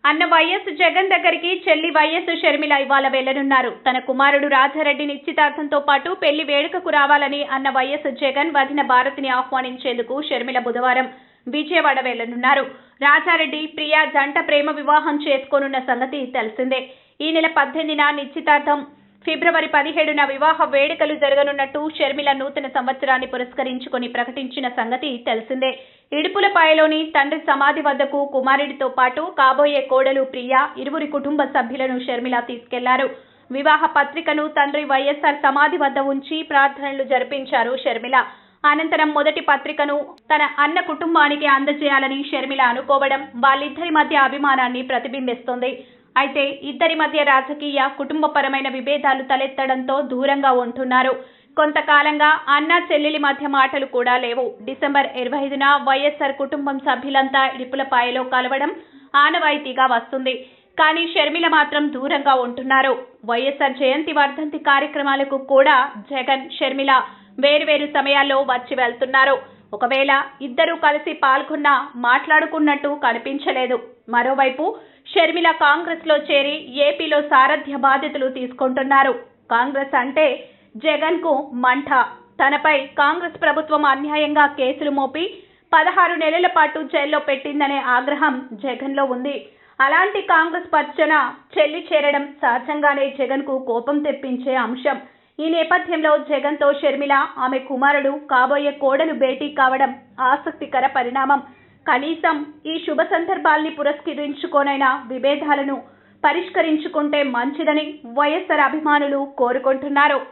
అన్న వైఎస్ జగన్ దగ్గరికి చెల్లి వైఎస్ షర్మిల ఇవాళ వెళ్లనున్నారు. తన కుమారుడు రాజారెడ్డి నిశ్చితార్థంతో పాటు పెళ్లి వేడుకకు రావాలని అన్న వైఎస్ జగన్ వదిన భారతిని ఆహ్వానించేందుకు షర్మిల బుధవారం విజయవాడ వెళ్లనున్నారు. రాజారెడ్డి ప్రియా జంట ప్రేమ వివాహం చేసుకోనున్న సంగతి తెలిసిందే. ఈ నెల 18న నిశ్చితార్థం, ఫిబ్రవరి 17న వివాహ వేడుకలు జరగనున్నట్టు షర్మిల నూతన సంవత్సరాన్ని పురస్కరించుకొని ప్రకటించిన సంగతి తెలిసిందే. ఇడుపులపాయలోని తండ్రి సమాధి వద్దకు కుమారుడితో పాటు కాబోయే కోడలు ప్రియా, ఇరువురి కుటుంబ సభ్యులను షర్మిల తీసుకెళ్లారు. వివాహ పత్రికను తండ్రి వైఎస్ఆర్ సమాధి వద్ద ఉంచి ప్రార్థనలు జరిపించారు షర్మిల. అనంతరం మొదటి పత్రికను తన అన్న కుటుంబానికి అందజేయాలని షర్మిల అనుకోవడం వాళ్ళిద్దరి మధ్య అభిమానాన్ని ప్రతిబింబిస్తోంది. అయితే ఇద్దరి మధ్య రాజకీయ, కుటుంబపరమైన విభేదాలు తలెత్తడంతో దూరంగా ఉంటున్నారు. కొంతకాలంగా అన్న చెల్లెలి మధ్య మాటలు కూడా లేవు. డిసెంబర్ 25న వైఎస్ఆర్ కుటుంబం సభ్యులంతా ఇడుపులపాయలో కలవడం ఆనవాయితీగా వస్తుంది. కానీ షర్మిల మాత్రం దూరంగా ఉంటున్నారు. వైఎస్ఆర్ జయంతి వర్ధంతి కార్యక్రమాలకు కూడా జగన్, షర్మిల వేర్వేరు సమయాల్లో వచ్చి వెళ్తున్నారు. ఒకవేళ ఇద్దరూ కలిసి పాల్గొన్నా మాట్లాడుకున్నట్టు కనిపించలేదు. మరోవైపు షర్మిల కాంగ్రెస్ లో చేరి ఏపీలో సారథ్య బాధ్యతలు తీసుకుంటున్నారు. కాంగ్రెస్ అంటే జగన్ కు మంట. తనపై కాంగ్రెస్ ప్రభుత్వం అన్యాయంగా కేసులు మోపి 16 నెలల పాటు జైల్లో పెట్టిందనే ఆగ్రహం జగన్ లో ఉంది. అలాంటి కాంగ్రెస్ పర్చన చెల్లి చేరడం సహజంగానే జగన్ కు కోపం తెప్పించే అంశం. ఈ నేపథ్యంలో జగన్ తో షర్మిల, ఆమె కుమారుడు, కాబోయే కోడలు భేటీ కావడం ఆసక్తికర పరిణామం. కనీసం ఈ శుభ సందర్భాల్ని పురస్కరించుకోనైనా విభేదాలను పరిష్కరించుకుంటే మంచిదని వైఎస్ఆర్ అభిమానులు కోరుకుంటున్నారు.